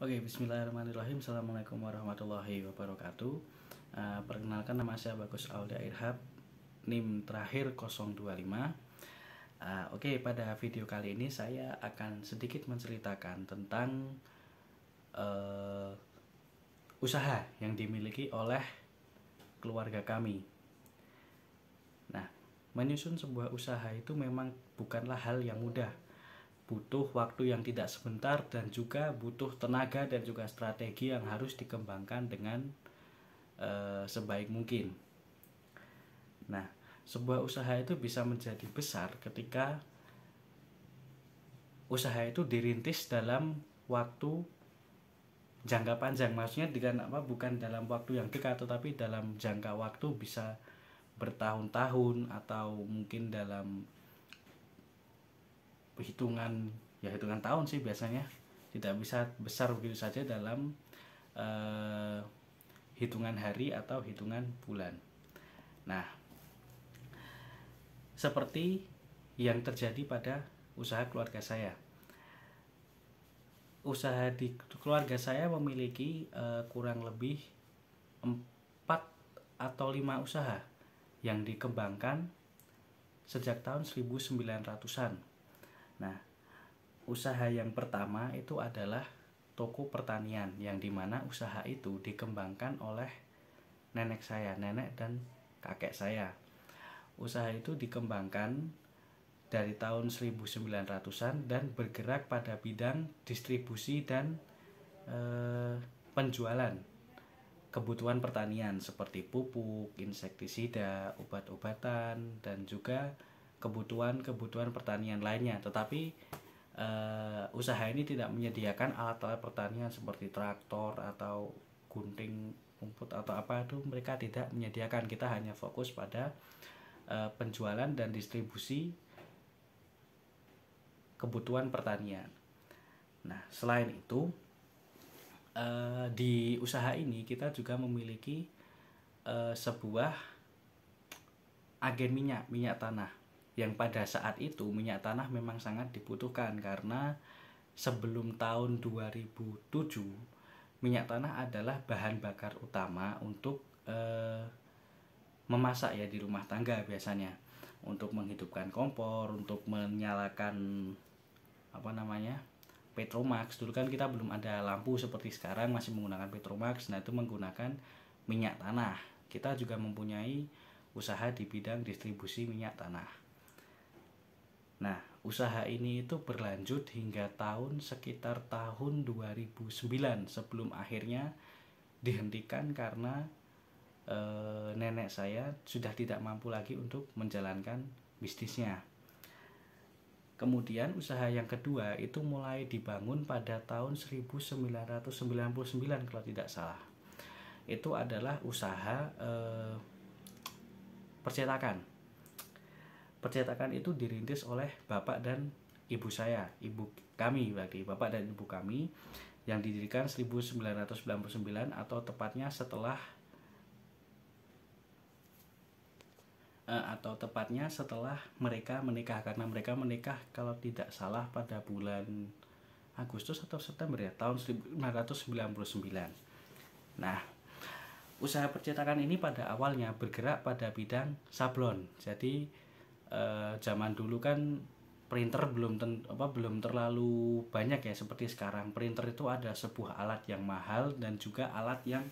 Oke, bismillahirrahmanirrahim. Assalamualaikum warahmatullahi wabarakatuh. Perkenalkan, nama saya Bagus Aulia Irhab, NIM terakhir 025. Oke, pada video kali ini saya akan sedikit menceritakan tentang usaha yang dimiliki oleh keluarga kami. Nah, menyusun sebuah usaha itu memang bukanlah hal yang mudah. Butuh waktu yang tidak sebentar dan juga butuh tenaga dan juga strategi yang harus dikembangkan dengan sebaik mungkin. Nah, sebuah usaha itu bisa menjadi besar ketika usaha itu dirintis dalam waktu jangka panjang. Maksudnya bukan dalam waktu yang dekat, tetapi dalam jangka waktu bisa bertahun-tahun atau mungkin dalam hitungan tahun sih biasanya. Tidak bisa besar begitu saja dalam hitungan hari atau hitungan bulan. Nah, seperti yang terjadi pada usaha keluarga saya. Usaha di keluarga saya memiliki kurang lebih 4 atau 5 usaha yang dikembangkan sejak tahun 1900-an. Nah, usaha yang pertama itu adalah toko pertanian, yang dimana usaha itu dikembangkan oleh nenek dan kakek saya. Usaha itu dikembangkan dari tahun 1900-an dan bergerak pada bidang distribusi dan penjualan kebutuhan pertanian seperti pupuk, insektisida, obat-obatan, dan juga kebutuhan pertanian lainnya. Tetapi usaha ini tidak menyediakan alat-alat pertanian seperti traktor atau gunting rumput atau apa, itu mereka tidak menyediakan. Kita hanya fokus pada penjualan dan distribusi kebutuhan pertanian. Nah, selain itu di usaha ini kita juga memiliki sebuah agen minyak tanah, yang pada saat itu minyak tanah memang sangat dibutuhkan karena sebelum tahun 2007 minyak tanah adalah bahan bakar utama untuk memasak ya di rumah tangga biasanya, untuk menghidupkan kompor, untuk menyalakan Petromax. Dulu kan kita belum ada lampu seperti sekarang, masih menggunakan Petromax. Nah, itu menggunakan minyak tanah. Kita juga mempunyai usaha di bidang distribusi minyak tanah. Nah, usaha ini itu berlanjut hingga sekitar tahun 2009, sebelum akhirnya dihentikan karena nenek saya sudah tidak mampu lagi untuk menjalankan bisnisnya. Kemudian usaha yang kedua itu mulai dibangun pada tahun 1999 kalau tidak salah. Itu adalah usaha percetakan. Percetakan itu dirintis oleh bapak dan ibu saya, bapak dan ibu kami, yang didirikan 1999 atau tepatnya setelah mereka menikah, karena mereka menikah kalau tidak salah pada bulan Agustus atau September ya, tahun 1999. Nah, usaha percetakan ini pada awalnya bergerak pada bidang sablon. Jadi zaman dulu kan printer belum terlalu banyak ya seperti sekarang. Printer itu ada sebuah alat yang mahal dan juga alat yang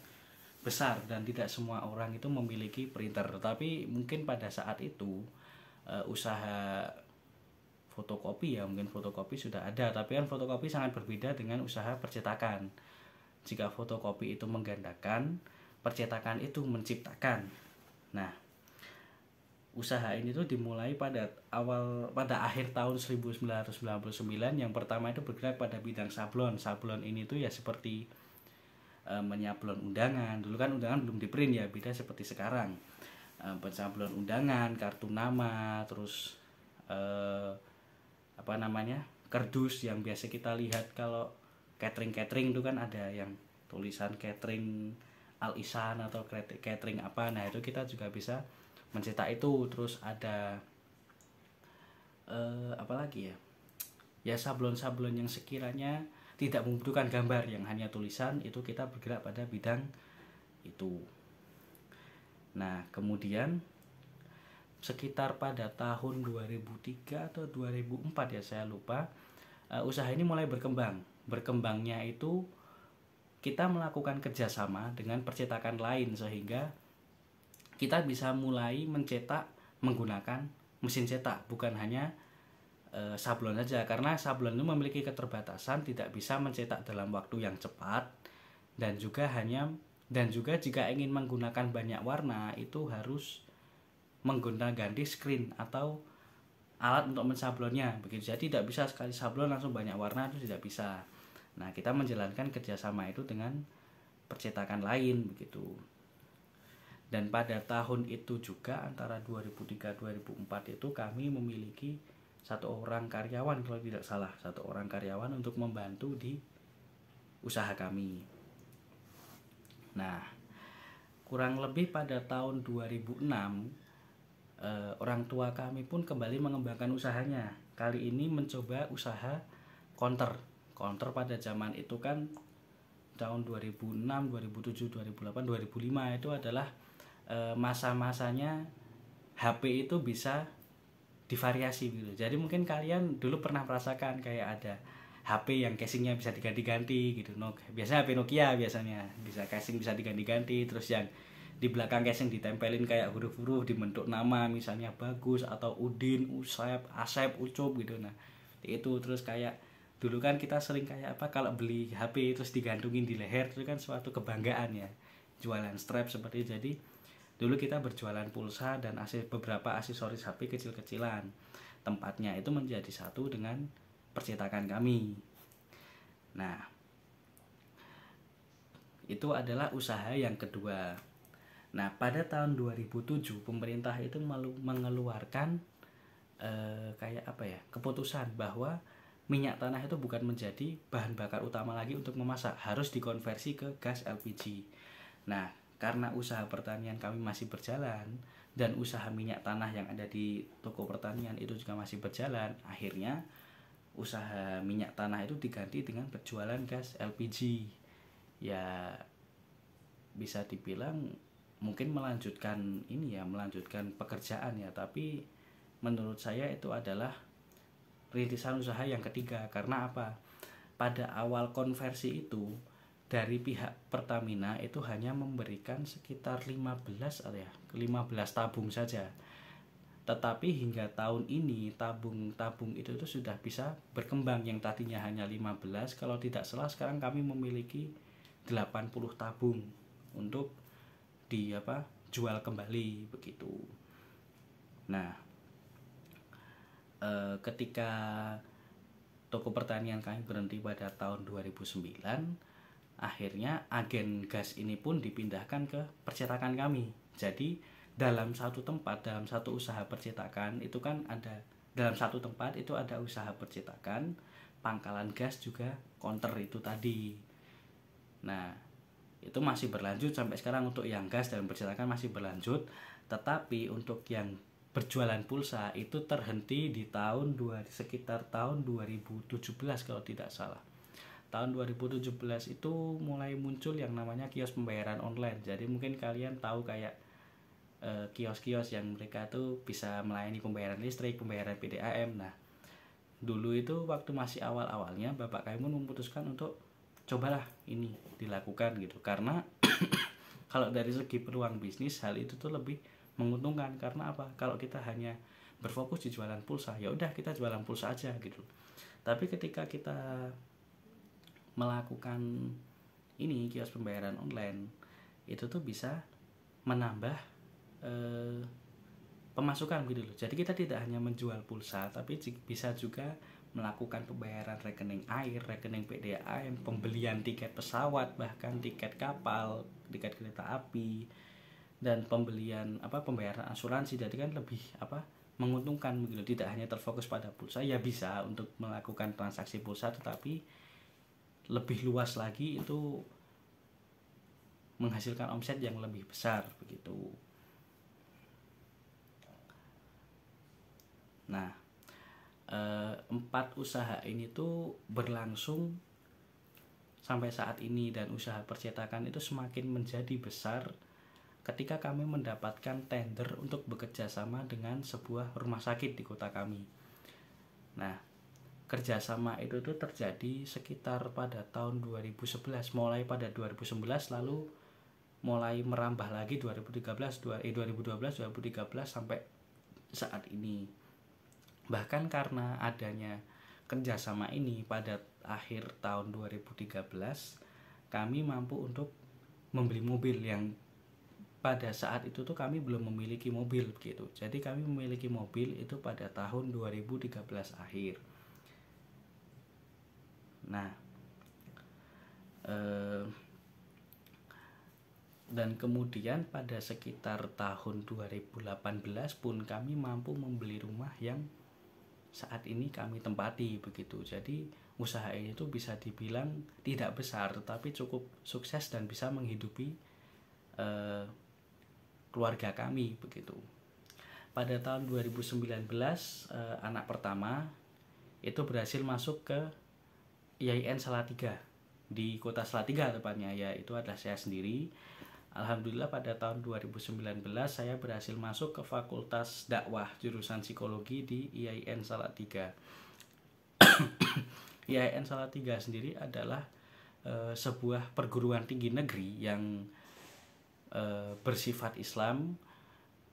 besar, dan tidak semua orang itu memiliki printer. Tetapi mungkin pada saat itu usaha fotokopi sudah ada, tapi kan fotokopi sangat berbeda dengan usaha percetakan. Jika fotokopi itu menggandakan, percetakan itu menciptakan. Nah, usaha ini tuh dimulai pada akhir tahun 1999. Yang pertama itu bergerak pada bidang sablon. Sablon ini tuh ya seperti menyablon undangan. Dulu kan undangan belum di print ya, beda seperti sekarang. Pensablon undangan, kartu nama, terus kardus yang biasa kita lihat kalau catering itu kan ada yang tulisan catering Al Ihsan atau catering apa. Nah, itu kita juga bisa mencetak itu. Terus ada sablon-sablon yang sekiranya tidak membutuhkan gambar, yang hanya tulisan, itu kita bergerak pada bidang itu. Nah, kemudian sekitar pada tahun 2003 atau 2004 ya, saya lupa, usaha ini mulai berkembang. Berkembangnya itu kita melakukan kerjasama dengan percetakan lain, sehingga kita bisa mulai mencetak menggunakan mesin cetak, bukan hanya sablon saja, karena sablon itu memiliki keterbatasan, tidak bisa mencetak dalam waktu yang cepat, dan juga jika ingin menggunakan banyak warna itu harus menggunakan ganti screen atau alat untuk mensablonnya begitu. Jadi tidak bisa sekali sablon langsung banyak warna, itu tidak bisa. Nah, kita menjalankan kerjasama itu dengan percetakan lain begitu. Dan pada tahun itu juga antara 2003-2004 itu kami memiliki 1 orang karyawan, kalau tidak salah, 1 orang karyawan untuk membantu di usaha kami. Nah, kurang lebih pada tahun 2006 orang tua kami pun kembali mengembangkan usahanya. Kali ini mencoba usaha counter. Counter pada zaman itu kan tahun 2006, 2007, 2008, 2005 itu adalah masa-masanya HP itu bisa divariasi gitu. Jadi mungkin kalian dulu pernah merasakan kayak ada HP yang casingnya bisa diganti-ganti gitu. Biasanya HP Nokia biasanya bisa casing bisa diganti-ganti, terus yang di belakang casing ditempelin kayak huruf-huruf dibentuk nama, misalnya Bagus atau Udin, Usep, Asep, Ucup gitu. Nah, itu terus kayak dulu kan kita sering kayak apa, kalau beli HP terus digantungin di leher itu kan suatu kebanggaan ya. Jualan strap seperti itu. Jadi dulu kita berjualan pulsa dan beberapa aksesoris HP kecil-kecilan. Tempatnya itu menjadi satu dengan percetakan kami. Nah, itu adalah usaha yang kedua. Nah, pada tahun 2007 pemerintah itu mengeluarkan kayak apa ya, keputusan bahwa minyak tanah itu bukan menjadi bahan bakar utama lagi untuk memasak, harus dikonversi ke gas LPG. Nah, karena usaha pertanian kami masih berjalan dan usaha minyak tanah yang ada di toko pertanian itu juga masih berjalan, akhirnya usaha minyak tanah itu diganti dengan berjualan gas LPG. Ya bisa dibilang mungkin melanjutkan pekerjaan ya, tapi menurut saya itu adalah rintisan usaha yang ketiga. Karena apa? Pada awal konversi itu dari pihak Pertamina itu hanya memberikan sekitar 15 tabung saja. Tetapi hingga tahun ini tabung-tabung itu sudah bisa berkembang, yang tadinya hanya 15, kalau tidak salah sekarang kami memiliki 80 tabung untuk jual kembali begitu. Nah, ketika toko pertanian kami berhenti pada tahun 2009, akhirnya agen gas ini pun dipindahkan ke percetakan kami. Jadi dalam satu tempat, dalam satu usaha percetakan itu kan ada, dalam satu tempat itu ada usaha percetakan, pangkalan gas, juga counter itu tadi. Nah, itu masih berlanjut sampai sekarang untuk yang gas dan percetakan masih berlanjut. Tetapi untuk yang berjualan pulsa itu terhenti di sekitar tahun 2017 kalau tidak salah. Tahun 2017 itu mulai muncul yang namanya kios pembayaran online. Jadi mungkin kalian tahu kayak kios-kios yang mereka tuh bisa melayani pembayaran listrik, pembayaran PDAM. Nah, dulu itu waktu masih awal-awalnya Bapak kami pun memutuskan untuk cobalah ini dilakukan gitu. Karena kalau dari segi peluang bisnis hal itu tuh lebih menguntungkan. Karena apa? Kalau kita hanya berfokus di jualan pulsa, ya udah kita jualan pulsa aja gitu. Tapi ketika kita melakukan ini kios pembayaran online, itu tuh bisa menambah pemasukan gitu loh. Jadi kita tidak hanya menjual pulsa, tapi bisa juga melakukan pembayaran rekening air, rekening PDAM, pembelian tiket pesawat, bahkan tiket kapal, tiket kereta api, dan pembayaran asuransi. Jadi kan lebih menguntungkan begitu. Tidak hanya terfokus pada pulsa, ya bisa untuk melakukan transaksi pulsa, tetapi lebih luas lagi itu menghasilkan omset yang lebih besar begitu. Nah, 4 usaha ini tuh berlangsung sampai saat ini, dan usaha percetakan itu semakin menjadi besar ketika kami mendapatkan tender untuk bekerja sama dengan sebuah rumah sakit di kota kami. Nah, kerjasama itu tuh terjadi sekitar pada tahun 2011, mulai pada 2011, lalu mulai merambah lagi 2012, 2013 sampai saat ini. Bahkan karena adanya kerjasama ini, pada akhir tahun 2013 kami mampu untuk membeli mobil, yang pada saat itu tuh kami belum memiliki mobil begitu. Jadi kami memiliki mobil itu pada tahun 2013 akhir. Nah, dan kemudian pada sekitar tahun 2018 pun kami mampu membeli rumah yang saat ini kami tempati begitu. Jadi usaha ini tuh bisa dibilang tidak besar, tapi cukup sukses dan bisa menghidupi keluarga kami begitu. Pada tahun 2019 anak pertama itu berhasil masuk ke IAIN Salatiga di kota Salatiga tepatnya, yaitu adalah saya sendiri. Alhamdulillah pada tahun 2019 saya berhasil masuk ke Fakultas Dakwah jurusan Psikologi di IAIN Salatiga. IAIN Salatiga sendiri adalah sebuah perguruan tinggi negeri yang bersifat Islam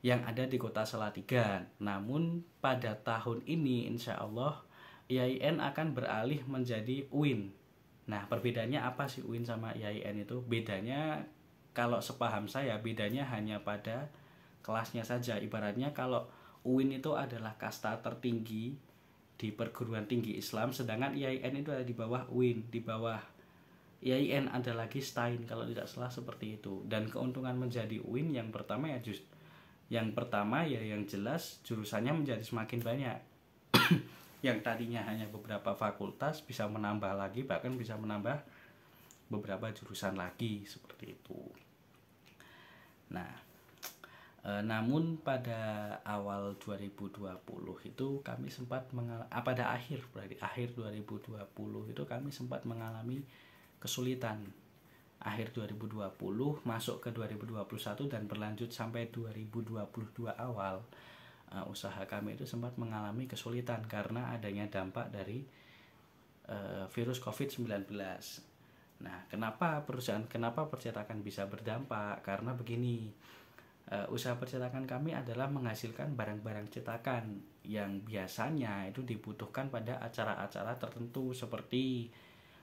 yang ada di kota Salatiga. Namun pada tahun ini insya Allah IAIN akan beralih menjadi UIN. Nah, perbedaannya apa sih UIN sama IAIN itu? Bedanya, kalau sepaham saya, bedanya hanya pada kelasnya saja. Ibaratnya kalau UIN itu adalah kasta tertinggi di perguruan tinggi Islam, sedangkan IAIN itu ada di bawah UIN. Di bawah IAIN ada lagi STAIN kalau tidak salah seperti itu. Dan keuntungan menjadi UIN yang pertama yang jelas jurusannya menjadi semakin banyak. Yang tadinya hanya beberapa fakultas bisa menambah lagi, bahkan bisa menambah beberapa jurusan lagi seperti itu. Nah, namun pada awal 2020 itu kami sempat pada akhir 2020 itu kami sempat mengalami kesulitan. Akhir 2020 masuk ke 2021 dan berlanjut sampai 2022 awal, usaha kami itu sempat mengalami kesulitan karena adanya dampak dari virus COVID-19. Nah, kenapa percetakan bisa berdampak? Karena begini, usaha percetakan kami adalah menghasilkan barang-barang cetakan yang biasanya itu dibutuhkan pada acara-acara tertentu seperti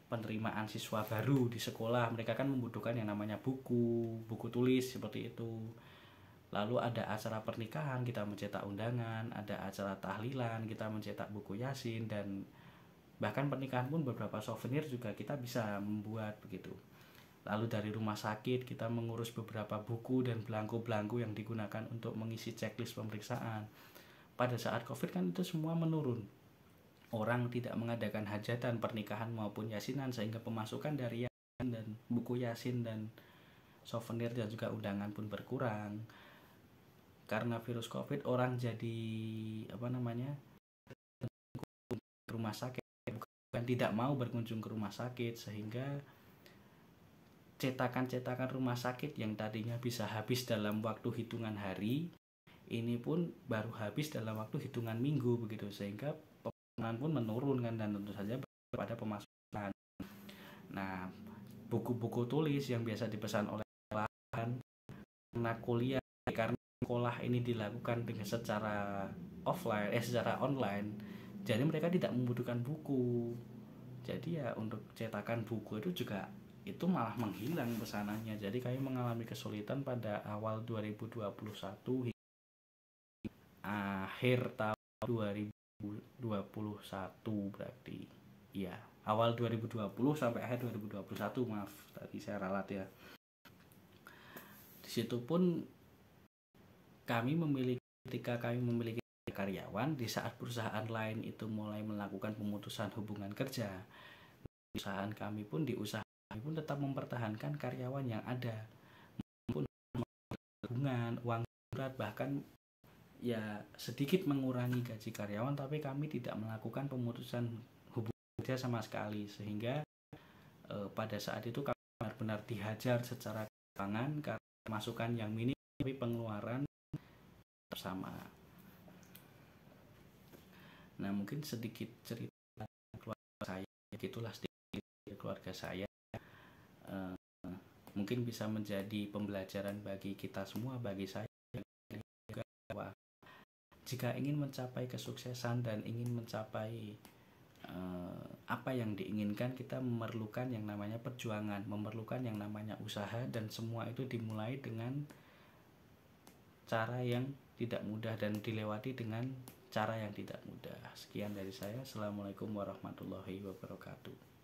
penerimaan siswa baru di sekolah. Mereka kan membutuhkan yang namanya buku tulis seperti itu. Lalu ada acara pernikahan, kita mencetak undangan, ada acara tahlilan, kita mencetak buku Yasin, dan bahkan pernikahan pun beberapa souvenir juga kita bisa membuat begitu. Lalu dari rumah sakit kita mengurus beberapa buku dan belangko-belangko yang digunakan untuk mengisi checklist pemeriksaan. Pada saat COVID kan itu semua menurun. Orang tidak mengadakan hajatan, pernikahan maupun yasinan, sehingga pemasukan dari yasin dan buku Yasin dan souvenir dan juga undangan pun berkurang. Karena virus COVID, orang jadi rumah sakit, bukan tidak mau berkunjung ke rumah sakit, sehingga cetakan-cetakan rumah sakit yang tadinya bisa habis dalam waktu hitungan hari, ini pun baru habis dalam waktu hitungan minggu begitu, sehingga pemesanan pun menurun kan, dan tentu saja pada pemasukan. Nah, buku-buku tulis yang biasa dipesan oleh anak kuliah, karena sekolah ini dilakukan dengan secara online, jadi mereka tidak membutuhkan buku. Jadi ya untuk cetakan buku itu juga itu malah menghilang pesanannya. Jadi kami mengalami kesulitan pada awal 2021 akhir tahun 2021 berarti. Iya, awal 2020 sampai akhir 2021, maaf tadi saya ralat ya. Di situ pun ketika kami memiliki karyawan, di saat perusahaan lain itu mulai melakukan pemutusan hubungan kerja, perusahaan kami pun tetap mempertahankan karyawan yang ada, maupun hubungan uang berat, bahkan ya sedikit mengurangi gaji karyawan, tapi kami tidak melakukan pemutusan hubungan kerja sama sekali, sehingga pada saat itu kami benar-benar dihajar secara keuangan karena masukan yang minim tapi pengeluaran bersama. Nah, mungkin sedikit cerita keluarga saya, gitulah sedikit keluarga saya. Mungkin bisa menjadi pembelajaran bagi kita semua, bagi saya juga, bahwa jika ingin mencapai kesuksesan dan ingin mencapai apa yang diinginkan, kita memerlukan yang namanya perjuangan, memerlukan yang namanya usaha, dan semua itu dimulai dengan cara yang tidak mudah dan dilewati dengan cara yang tidak mudah. Sekian dari saya. Assalamualaikum warahmatullahi wabarakatuh.